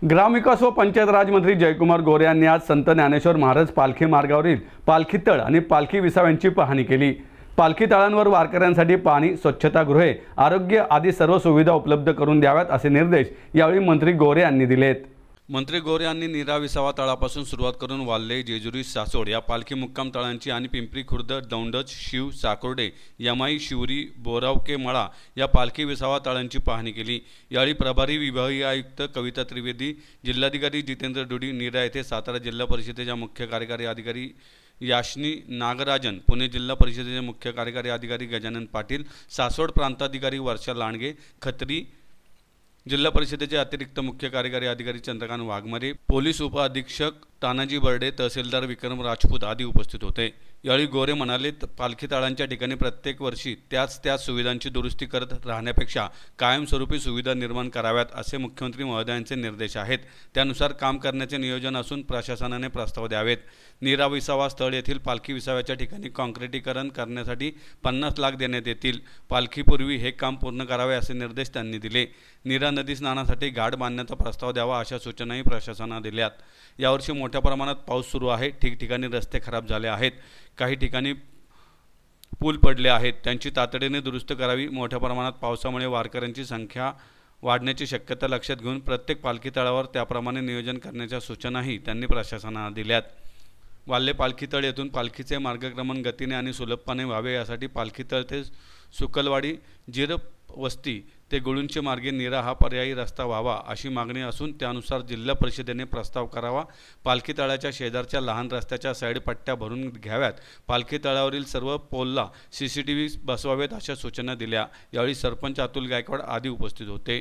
ग्रामविकास व पंचायत राज मंत्री जयकुमार गोरे यांनी आज संत ज्ञानेश्वर महाराज पालखी मार्गावरील पालखी तळ आणि पालखी विसाव्यांची पाहणी केली। पालखी तळांवर वारकऱ्यांसाठी पाणी, स्वच्छतागृहे, आरोग्य आदी सर्व सुविधा उपलब्ध करून द्याव्यात असे निर्देश यावेळी मंत्री गोरे यांनी दिलेत। मंत्री गोरे यांनी नीरा विसावा तळापासून सुरुवात करून वाल्हे, जेजुरी, सासोड या पालखी मुक्काम तळांची आणि पिंपरी खुर्द, दौंडच, शिव, साकोर्डे, यमाई, शिवरी, बोरावके मळा या पालखी विसावा तळांची पाहणी केली। यावेळी प्रभारी विभागीय आयुक्त कविता त्रिवेदी, जिल्हाधिकारी जितेंद्र डुडी, नीरा येथे सातारा जिल्हा परिषदेच्या मुख्य कार्यकारी अधिकारी याशनी नागराजन, पुणे जिल्हा परिषदेचे मुख्य कार्यकारी अधिकारी गजानन पाटील, सासोड प्रांताधिकारी वर्षा लांडगे, खत्री जिल्हा परिषदेचे अतिरिक्त मुख्य कार्यकारी अधिकारी चंद्रकांत वाघमारे, पोलीस उपअधीक्षक तानाजी बर्डे, तहसीलदार विक्रम राजपूत आदी उपस्थित होते। यावेळी गोरे म्हणाले, पालखी तळांच्या ठिकाणी प्रत्येक वर्षी त्याच सुविधांची दुरुस्ती करत राहण्यापेक्षा कायमस्वरूपी सुविधा निर्माण कराव्यात असे मुख्यमंत्री महोदयांचे निर्देश आहेत। त्यानुसार काम करण्याचे नियोजन असून प्रशासनाने प्रस्ताव द्यावेत। नीरा विसावा स्थळ येथील पालखी विसाव्याच्या ठिकाणी काँक्रिटीकरण करण्यासाठी 50 लाख देण्यात येतील। पालखीपूर्वी हे काम पूर्ण करावे असे निर्देश त्यांनी दिले। नीरा नदी स्नानासाठी घाट बांधण्याचा प्रस्ताव द्यावा अशा सूचनाही प्रशासनाने दिल्यात। यावर्षी मोठ्या प्रमाणात पाऊस सुरू आहे। ठिकठिकाणी रस्ते खराब झाले आहेत, काही ठिकाणी पूल पडले आहेत, त्यांची तातडीने दुरुस्त करावी। मोठ्या प्रमाणात पावसामुळे वारकऱ्यांची संख्या वाढण्याची शक्यता लक्षात घेऊन प्रत्येक पालखी तळावर त्याप्रमाणे नियोजन करण्याच्या सूचनाही त्यांनी प्रशासनाला दिल्यात। वाल्हे पालखी तळ येथून पालखीचे मार्गक्रमण गतीने आणि सुलभपणे व्हावे यासाठी पालखी तळ ते सुकलवाडी, जिरवस्ती ते गुळुंचे मार्गे नीरा हा पर्यायी रस्ता व्हावा अशी मागणी असून त्यानुसार जिल्हा परिषदेने प्रस्ताव करावा। पालखी तळाच्या शेजारच्या लहान रस्त्याच्या साईड पट्ट्या भरून घ्याव्यात। पालखी तळावरील सर्व पोलला CCTV बसवावेत अशा सूचना दिल्या। यावेळी सरपंच अतुल गायकवाड आदी उपस्थित होते।